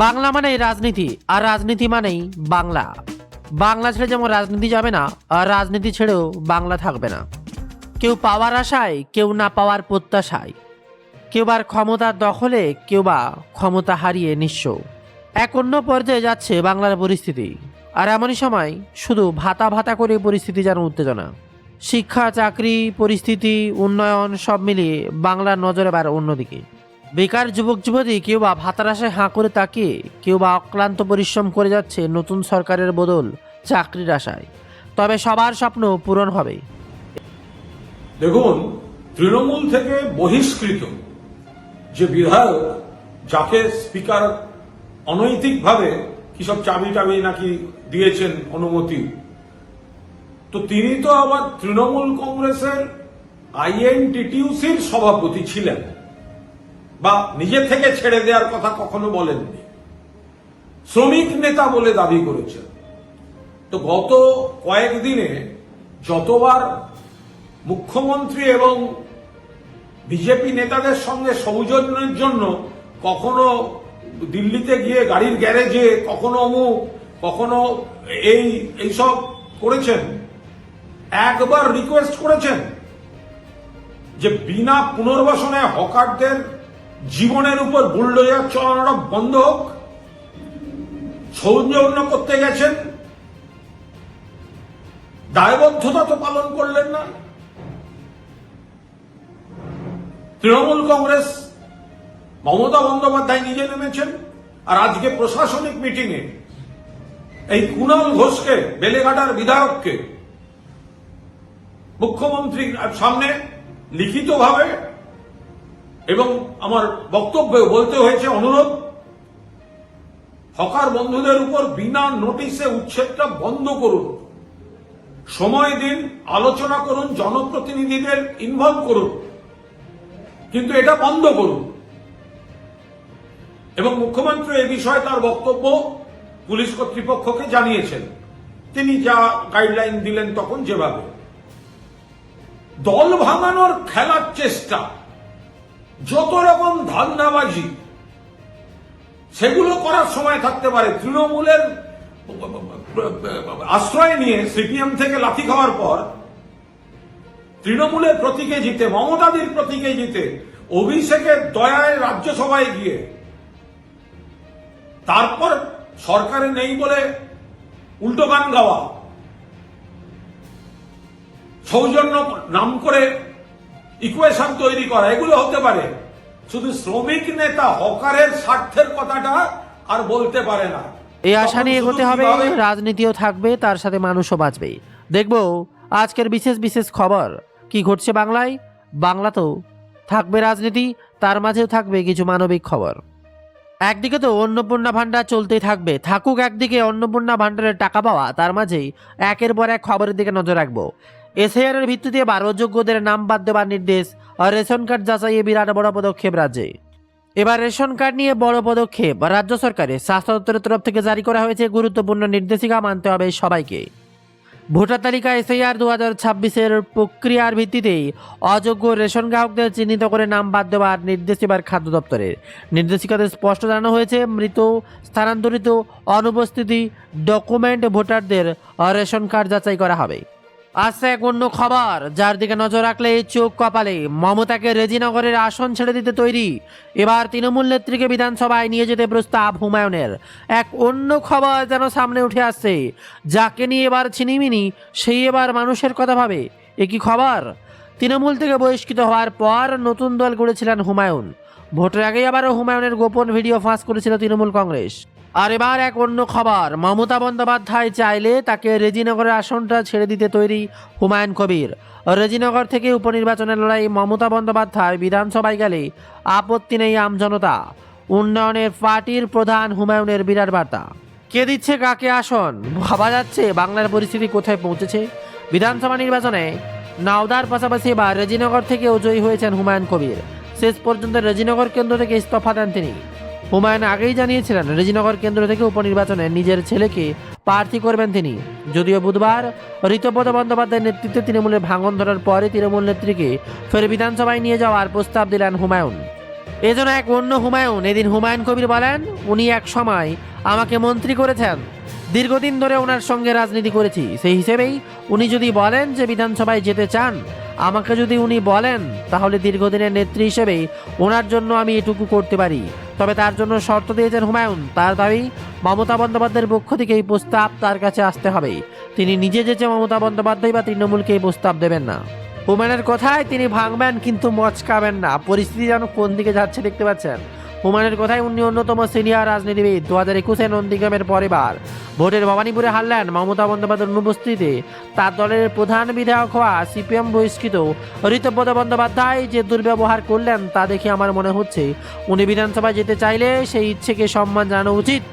বাংলা মানেই রাজনীতি, আর রাজনীতি মানেই বাংলা। বাংলা ছেড়ে যেমন রাজনীতি যাবে না, আর রাজনীতি ছেড়েও বাংলা থাকবে না। কেউ পাওয়ার আশায়, কেউ না পাওয়ার প্রত্যাশায়, কেউ বা ক্ষমতার দখলে, কেউ বা ক্ষমতা হারিয়ে নিঃস্ব। এক অন্য পর্যায়ে যাচ্ছে বাংলার পরিস্থিতি। আর এমনই সময় শুধু ভাতা ভাতা করে পরিস্থিতি যেন উত্তেজনা। শিক্ষা, চাকরি, পরিস্থিতি, উন্নয়ন সব মিলিয়ে বাংলার নজর এবার অন্যদিকে। বেকার যুবক যুবতী কেউ বা ভাতার আশায় হাঁ করে তাকিয়ে, কেউ বা অক্লান্ত পরিশ্রম করে যাচ্ছে নতুন সরকারের বদল চাকরির আশায়। তবে সবার স্বপ্ন পূরণ হবে। দেখুন, তৃণমূল থেকে বহিষ্কৃত যে বিধায়ক, যাকে স্পিকার অনৈতিকভাবে কিসব চাবি টাবি নাকি দিয়েছেন অনুমতি, তো তিনি তো আবার তৃণমূল কংগ্রেসের আইএনটিটিউসির সভাপতি ছিলেন, বা নিজে থেকে ছেড়ে দেওয়ার কথা কখনো বলেননি, শ্রমিক নেতা বলে দাবি করেছেন। তো গত কয়েকদিনে যতবার মুখ্যমন্ত্রী এবং বিজেপি নেতাদের সঙ্গে সৌজন্যের জন্য কখনো দিল্লিতে গিয়ে গাড়ির গ্যারেজে, কখনো অমুক, কখনো এইসব করেছেন, একবার রিকোয়েস্ট করেছেন যে বিনা পুনর্বাসনে হকারদের জীবনের উপর বুলডোজার চালানোটা বন্ধ হোক। সৌজন্য করতে গেছেন, দায়বদ্ধতা তো পালন করলেন না। তৃণমূল কংগ্রেস, মমতা বন্দ্যোপাধ্যায় নিজে নেমেছেন, আর আজকে প্রশাসনিক মিটিংয়ে এই কুণাল ঘোষকে, বেলেঘাটার বিধায়ককে মুখ্যমন্ত্রীর সামনে লিখিতভাবে এবং আমার বক্তব্যে বলতে হয়েছে অনুরোধ, হকার বন্ধুদের উপর বিনা নোটিশে উচ্ছেদটা বন্ধ করুন, সময় দিন, আলোচনা করুন, জনপ্রতিনিধিদের ইনভলভ করুন, কিন্তু এটা বন্ধ করুন। এবং মুখ্যমন্ত্রী এই বিষয়ে তার বক্তব্য পুলিশ কর্তৃপক্ষকে জানিয়েছেন, তিনি যা গাইডলাইন দিলেন তখন যেভাবে। দল ভাঙানোর খেলার চেষ্টা, যত রকম ধান্দাবাজি, সেগুলো করার সময় থাকতে পারে। তৃণমূলের আশ্রয় নিয়ে সিপিএম থেকে লাথি খাওয়ার পর তৃণমূলের প্রতীকে জিতে, মমতাদির প্রতীকে জিতে, অভিষেকের দয়ায় রাজ্যসভায় গিয়ে, তারপর সরকারে নেই বলে উল্টো গান গাওয়া, সৌজন্য নাম করে ইকুয়েশন তৈরি করা, এগুলো হতে পারে। শুধু শ্রমিক নেতা হকারের স্বার্থের কথাটা আর বলতে পারে না। এই আশা নিয়ে এগোতে হবে, রাজনীতিও থাকবে, তার সাথে মানুষও বাঁচবে। দেখবো আজকের বিশেষ বিশেষ খবর কি ঘটছে বাংলায়। বাংলাতেও থাকবে রাজনীতি, তার মাঝেও থাকবে কিছু মানবিক খবর। একদিকে তো অন্নপূর্ণা ভাণ্ডার চলতেই থাকবে, থাকুক একদিকে অন্নপূর্ণা ভাণ্ডারের টাকা পাওয়া, তার মাঝেই একের পর এক খবরের দিকে নজর রাখবো। এসআইআর এর ভিত্তিতে 12 যোগ্যদের নাম বাদ দেওয়ার নির্দেশ, আর রেশন কার্ড যাচাইয়ে বিরাট বড় পদক্ষেপ রাজ্যে। এবার রেশন কার্ড নিয়ে বড় পদক্ষেপ রাজ্য সরকারের স্বাস্থ্য দপ্তরের তরফ থেকে জারি করা হয়েছে গুরুত্বপূর্ণ নির্দেশিকা, মানতে হবে সবাইকে। ভোটার তালিকা এসআইআর 2026-এর প্রক্রিয়ার ভিত্তিতে অযোগ্য রেশন গ্রাহকদের চিহ্নিত করে নাম বাদ দেওয়ার নির্দেশ এবার খাদ্য দপ্তরের। নির্দেশিকাতে স্পষ্ট জানানো হয়েছে, মৃত, স্থানান্তরিত, অনুপস্থিতি ডকুমেন্ট ভোটারদের রেশন কার্ড যাচাই করা হবে। আসছে এক অন্য খবর, যার দিকে নজর রাখলে চোখ কপালে। মমতাকে রেজিনগরের আসন ছেড়ে দিতে তৈরি, এবার তৃণমূল নেত্রীকে বিধানসভায় নিয়ে যেতে প্রস্তাব হুমায়ুনের। এক অন্য খবর যেন সামনে উঠে আসছে, যাকে নিয়ে এবার ছিনিমিনি, সেই এবার মানুষের কথা ভাবে। একই খবর, তৃণমূল থেকে বহিষ্কৃত হওয়ার পর নতুন দল গড়েছিলেন হুমায়ুন। ভোটের আগেই আবারও হুমায়ুনের গোপন ভিডিও ফাঁস করেছিল তৃণমূল কংগ্রেস। আর এবার এক অন্য খবর, মমতা বন্দ্যোপাধ্যায় চাইলে তাকে রেজিনগরের আসনটা ছেড়ে দিতে তৈরি হুমায়ুন কবির। রেজিনগর থেকে উপনির্বাচনের লড়াই মমতা বন্দ্যোপাধ্যায় বিধানসভায় গেলে আপত্তি নেই আমজনতা। উন্নয়নের পার্টির প্রধান হুমায়ুনের বিরাট বার্তা। কে দিচ্ছে কাকে আসন, ভাবা যাচ্ছে বাংলার পরিস্থিতি কোথায় পৌঁছেছে। বিধানসভা নির্বাচনে নাওদার পাশাপাশি এবার রেজিনগর থেকেও জয়ী হয়েছেন হুমায়ুন কবির। শেষ পর্যন্ত রেজিনগর কেন্দ্র থেকে ইস্তফা দেন তিনি। হুমায়ুন আগেই জানিয়েছিলেন রেজিনগর কেন্দ্র থেকে উপনির্বাচনে নিজের ছেলেকে প্রার্থী করবেন তিনি। যদিও বুধবার ঋতব্রত বন্দ্যোপাধ্যায়ের নেতৃত্বে তৃণমূলের ভাঙন ধরার পরে তৃণমূল নেত্রীকে ফের বিধানসভায় নিয়ে যাওয়ার প্রস্তাব দিলেন হুমায়ুন। এজন্য এক অন্য হুমায়ুন, এদিন হুমায়ুন কবির বলেন, উনি এক সময় আমাকে মন্ত্রী করেছেন, দীর্ঘদিন ধরে ওনার সঙ্গে রাজনীতি করেছি, সেই হিসেবেই উনি যদি বলেন যে বিধানসভায় যেতে চান, আমাকে যদি উনি বলেন, তাহলে দীর্ঘদিনের নেত্রী হিসেবে ওনার জন্য আমি এটুকু করতে পারি। তবে তার জন্য শর্ত দিয়েছেন হুমায়ুন। তার দাবি, মমতা বন্দ্যোপাধ্যায়ের পক্ষ থেকে এই প্রস্তাব তার কাছে আসতে হবে। তিনি নিজে যেচে মমতা বন্দ্যোপাধ্যায় বা তৃণমূলকে এই প্রস্তাব দেবেন না। হুমায়ুনের কথায় তিনি ভাঙবেন কিন্তু মচকাবেন না। পরিস্থিতি যেন কোন দিকে যাচ্ছে দেখতে পাচ্ছেন। হুমায়ুনের কথায় উনি অন্যতম সিনিয়র রাজনীতিবিদ। 2021 নন্দীগ্রামের পরেবার ভোটের ভবানীপুরে হারলেন মমতা বন্দ্যোপাধ্যায়ের অনুপস্থিতিতে। তার দলের প্রধান বিধায়ক হওয়া সিপিএম বহিষ্কৃত ঋতব্রত বন্দ্যোপাধ্যায় যে দুর্ব্যবহার করলেন তা দেখে আমার মনে হচ্ছে উনি বিধানসভায় যেতে চাইলে সেই ইচ্ছেকে সম্মান জানানো উচিত।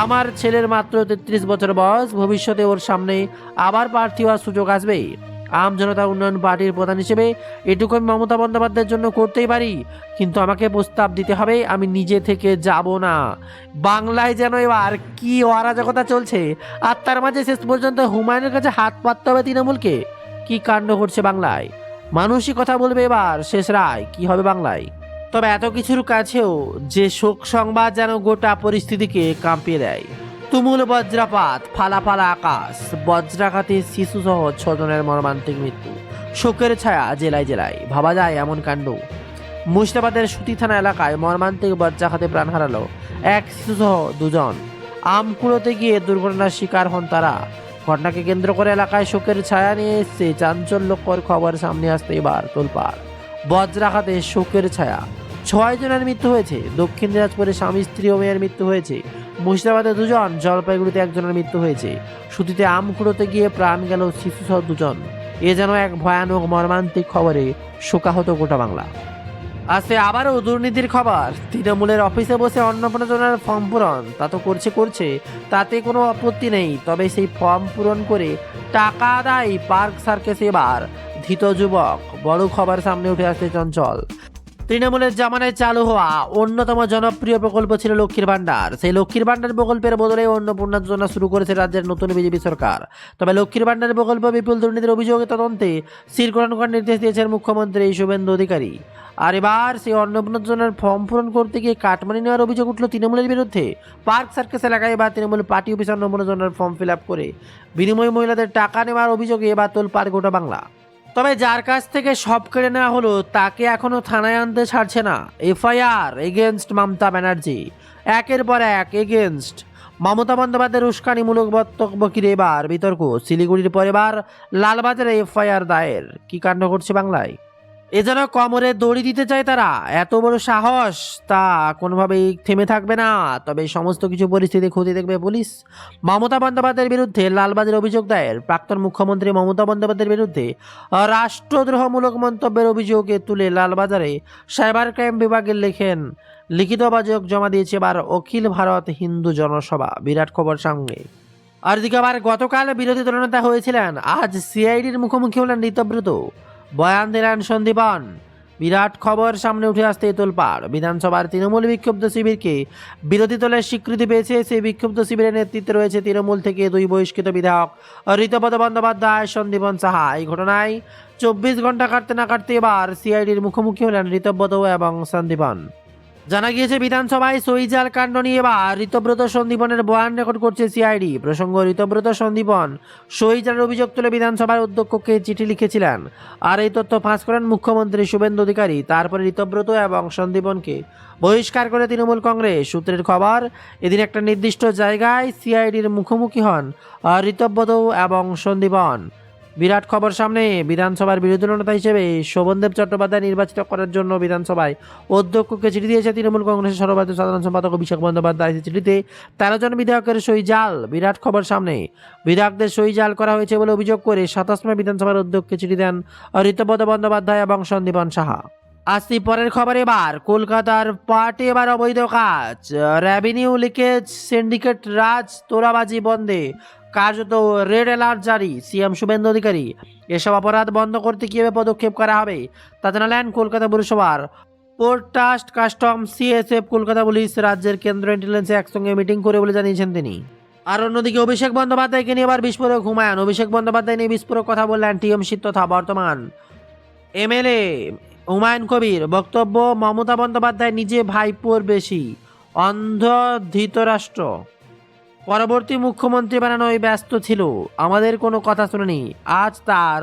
আমার ছেলের মাত্র 33 বছর বয়স, ভবিষ্যতে ওর সামনে আবার প্রার্থী হওয়ার সুযোগ আসবে। আম জনতা উন্নয়ন পার্টির প্রধান হিসেবে এটুকু আমি মমতা বন্দ্যোপাধ্যায়ের জন্য করতেই পারি, কিন্তু আমাকে প্রস্তাব দিতে হবে, আমি নিজে থেকে যাব না। বাংলায় যেন এবার কি অরাজকতা চলছে, আর তার মাঝে শেষ পর্যন্ত হুমায়ুনের কাছে হাত পাততে হবে তৃণমূলকে। কি কাণ্ড ঘটছে বাংলায়। মানুষই কথা বলবে, এবার শেষ রায় কি হবে বাংলায়। তবে এত কিছুর কাছেও যে শোক সংবাদ যেন গোটা পরিস্থিতিকে কাঁপিয়ে দেয়। তুমুল বজ্রাপাত, ফালা ফালা আকাশ, বজ্রাঘাতে শিশুসহ 6 জনের মর্মান্তিক মৃত্যু, শোকের ছায়া জেলায় জেলায়। ভাবা যায় এমন কাণ্ড। মুর্শিদাবাদের সুতি থানা এলাকায় মর্মান্তিক বজ্রাঘাতে প্রাণ হারালো এক শিশুসহ 2 জন। আম কুড়োতে গিয়ে দুর্ঘটনার শিকার হন তারা। ঘটনাকে কেন্দ্র করে এলাকায় শোকের ছায়া নিয়ে এসছে চাঞ্চল্যকর খবর সামনে আসতে এবার তোলপাড়। বজ্রাঘাতে শোকের ছায়া, 6 জনের মৃত্যু হয়েছে। দক্ষিণ দিনাজপুরে স্বামী স্ত্রী ও মেয়ের মৃত্যু হয়েছে। মুর্শিদাবাদে 2 জন, জলপাইগুড়িতে 1 জনের মৃত্যু হয়েছে। সুতিতে আম কুড়োতে গিয়ে প্রাণ গেল শিশুসহ 2 জন। এ যেন এক ভয়ানক মর্মান্তিক খবরে শোকাহত গোটা বাংলা। আজকে আবারও দুর্নীতির খবর। তৃণমূলের অফিসে বসে অন্নপ্রাশনের ফর্ম পূরণ, তা তো করছে, তাতে কোনো আপত্তি নেই। তবে সেই ফর্ম পূরণ করে টাকা আদায় পার্ক সার্কাসে এবার ধৃত যুবক। বড় খবর সামনে উঠে আসছে চঞ্চল। তৃণমূলের জামানায় চালু হওয়া অন্যতম জনপ্রিয় প্রকল্প ছিল লক্ষ্মীর ভাণ্ডার। সেই লক্ষ্মীর ভাণ্ডার প্রকল্পের বদলে অন্নপূর্ণা যোজনা শুরু করেছে রাজ্যের নতুন বিজেপি সরকার। তবে লক্ষ্মীর ভাণ্ডার প্রকল্প বিপুল দুর্নীতির অভিযোগে তদন্তে সিলগ্রহণ করার নির্দেশ দিয়েছেন মুখ্যমন্ত্রী শুভেন্দু অধিকারী। আর এবার সেই অন্নপূর্ণা যোজনার ফর্ম পূরণ করতে গিয়ে কাটমানি নেওয়ার অভিযোগ উঠল তৃণমূলের বিরুদ্ধে। পার্ক সার্কাস এলাকায় এবার তৃণমূল পার্টি অফিস অন্নপূর্ণা যোজনার ফর্ম ফিল আপ করে বিনিময়ে মহিলাদের টাকা নেওয়ার অভিযোগে এবার তোলপাড় গোটা বাংলা। তবে যার কাছ থেকে সব কেড়ে নেওয়া হলো তাকে এখনো থানায় আনতে ছাড়ছে না। এফআইআর এগেনস্ট মমতা ব্যানার্জি, একের পর এক এগেনস্ট মমতা বন্দ্যোপাধ্যায়ের উস্কানিমূলক বক্তব্য ঘিরে এবার বিতর্ক। শিলিগুড়ির পর এবার লালবাজারে এফআইআর দায়ের। কি কাণ্ড ঘটছে বাংলায়। এ যেন কোমরে দড়ি দিতে চায় তারা। এত বড় সাহস, তা কোনোভাবেই থেমে থাকবে না। তবে সমস্ত কিছু পরিস্থিতি খতিয়ে দেখবে পুলিশ। মমতা বন্দ্যোপাধ্যায়ের বিরুদ্ধে লালবাজার অভিযোগ দায়ের। প্রাক্তন মুখ্যমন্ত্রী মমতা বন্দ্যোপাধ্যায়ের বিরুদ্ধে রাষ্ট্রদ্রোহমূলক মন্তব্যের অভিযোগে তুলে লালবাজারে সাইবার ক্রাইম বিভাগে লিখিত অভিযোগ জমা দিয়েছে এবার অখিল ভারত হিন্দু জনসভা। বিরাট খবর সঙ্গে। আর দিকে আবার গতকাল বিরোধী দলনেতা হয়েছিলেন, আজ সিআইডির মুখোমুখি হলেন ঋতব্রত। বয়ান দিলেন সন্দীপন। বিরাট খবর সামনে উঠে আসতে তোলপাড়। বিধানসভার তৃণমূল বিক্ষুব্ধ শিবিরকে বিরোধী দলের স্বীকৃতি পেয়েছে। সেই বিক্ষুব্ধ শিবিরের নেতৃত্বে রয়েছে তৃণমূল থেকে 2 বহিষ্কৃত বিধায়ক ঋতব্রত বন্দ্যোপাধ্যায়, সন্দীপন সাহা। এই ঘটনায় 24 ঘন্টা কাটতে না কাটতে এবার সিআইডির মুখোমুখি হলেন ঋতব্রত এবং সন্দীপন। জানা গিয়েছে বিধানসভায় সইজাল কাণ্ড নিয়ে এবার ঋতব্রত সন্দীপনের বয়ান রেকর্ড করছে সিআইডি। প্রসঙ্গ, ঋতব্রত সন্দীপন সইজালের অভিযোগ তুলে বিধানসভার অধ্যক্ষকে চিঠি লিখেছিলেন। আর এই তথ্য ফাঁস করেন মুখ্যমন্ত্রী শুভেন্দু অধিকারী। তারপরে ঋতব্রত এবং সন্দীপনকে বহিষ্কার করে তৃণমূল কংগ্রেস। সূত্রের খবর, এদিন একটা নির্দিষ্ট জায়গায় সিআইডির মুখোমুখি হন ঋতব্রত এবং সন্দীপন। বিরাট খবর সামনে। বিধানসভার বিরোধী দলনেতা হিসেবে শোভনদেব চট্টোপাধ্যায় নির্বাচিত করার জন্য বিধানসভায় অধ্যক্ষকে চিঠি দিয়েছে তৃণমূল কংগ্রেসের সর্বভারতীয় সাধারণ সম্পাদক অভিষেক বন্দ্যোপাধ্যায়। চিঠিতে 13 জন বিধায়কের সই জাল। বিরাট খবর সামনে। বিধায়কদের সই জাল করা হয়েছে বলে অভিযোগ করে 27 মে বিধানসভার অধ্যক্ষকে চিঠি দেন ঋতব্রত বন্দ্যোপাধ্যায় এবং সন্দীপন সাহা। আসছি পরের খবর। এবার কলকাতার পার্টি এবার অবৈধ কাজ, রেভিনিউ লিকেজ, সিন্ডিকেট রাজ, তোলাবাজি বন্ধে কার্যত রেড অ্যালার্ট জারি। সিএম শুভেন্দু অধিকারী এসব অপরাধ বন্ধ করতে কীভাবে পদক্ষেপ করা হবে তা জানালেন কলকাতা পুরসভার port trust, custom, CSF, Kolkata police, রাজ্যের কেন্দ্রীয় ইন্টেলিজেন্সে একসঙ্গে মিটিং করে বলে জানিয়েছেন তিনি। আর অন্যদিকে অভিষেক বন্দ্যোপাধ্যায়কে নিয়ে এবার বিস্ফোরক হুমায়ুন। অভিষেক বন্দ্যোপাধ্যায় নিয়ে বিস্ফোরক কথা বললেন টিএমসি তথা বর্তমান এমএলএ হুমায়ুন কবির বক্তব্য, মমতা বন্দ্যোপাধ্যায় নিজে ভাইপোর বেশি অন্ধ ধৃতরাষ্ট্র। পরবর্তী মুখ্যমন্ত্রী বানানোয় ব্যস্ত ছিল, আমাদের কোনো কথা শুনেনি, আজ তার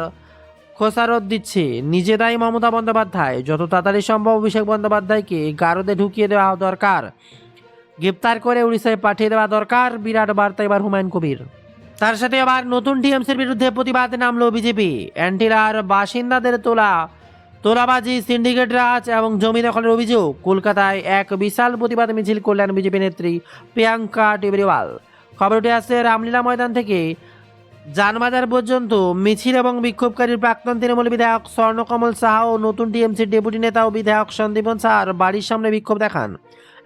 খোসারত দিচ্ছে। নিজে দায়ী মমতা বন্দ্যোপাধ্যায়, যত তাড়াতাড়ি সম্ভব অভিষেক বন্দ্যোপাধ্যায়কে গারদে ঢুকিয়ে দেওয়া দরকার, গ্রেপ্তার করে উড়িষ্যায় পাঠিয়ে দেওয়া দরকার। বিরাট বার্তা এবার হুমায়ুন কবির। তার সাথে আবার নতুন টিএমসির বিরুদ্ধে প্রতিবাদে নামলো বিজেপি। অ্যান্টিলার বাসিন্দাদের তোলাবাজি, সিন্ডিকেট রাজ এবং জমি দখলের অভিযোগ। কলকাতায় এক বিশাল প্রতিবাদ মিছিল করলেন বিজেপি নেত্রী প্রিয়াঙ্কা টেবরিওয়াল। খবরটি আসছে রামলীলা ময়দান থেকে জানবাজার পর্যন্ত মিছিল এবং বিক্ষোভকারীর প্রাক্তন তৃণমূল বিধায়ক স্বর্ণকমল সাহা ও নতুন টিএমসির ডেপুটি নেতা ও বিধায়ক সন্দীপন সাহার বাড়ির সামনে বিক্ষোভ দেখান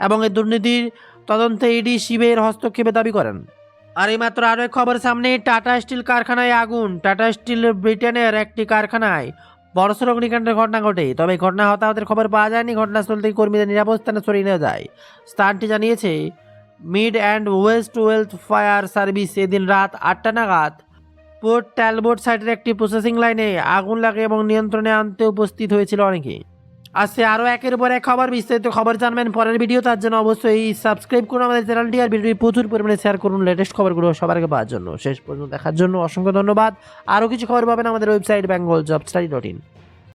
এবং এই দুর্নীতির তদন্তে ইডি সিবিআইয়ের হস্তক্ষেপের দাবি করেন। আর এই মাত্র আরও এক খবর সামনে, টাটা স্টিল কারখানায় আগুন। টাটা স্টিল ব্রিটেনের একটি কারখানায় বড়সড় অগ্নিকাণ্ডের ঘটনা ঘটে, তবে ঘটনা হতাহতের খবর পাওয়া যায়নি। ঘটনাস্থল থেকে কর্মীদের নিরাপদ স্থানে সরিয়ে নেওয়া যায়। স্থানটি জানিয়েছে mid and West wealth fire service. এদিন রাত 8টা নাগাদ পোর্ট ট্যালবোর্ট সাইটের একটি প্রসেসিং লাইনে আগুন লাগে এবং নিয়ন্ত্রণে আনতে উপস্থিত হয়েছিল অনেকে। আজকে আরও একের পর এক খবর, বিস্তারিত খবর জানবেন পরের ভিডিও। তার জন্য অবশ্যই সাবস্ক্রাইব করুন আমাদের চ্যানেলটি, আর ভিডিওটি প্রচুর পরিমাণে শেয়ার করুন লেটেস্ট খবরগুলো সবার আগে পাওয়ার জন্য। শেষ পর্যন্ত দেখার জন্য অসংখ্য ধন্যবাদ। আরও কিছু খবর পাবেন আমাদের ওয়েবসাইট bengaljobstudy.in।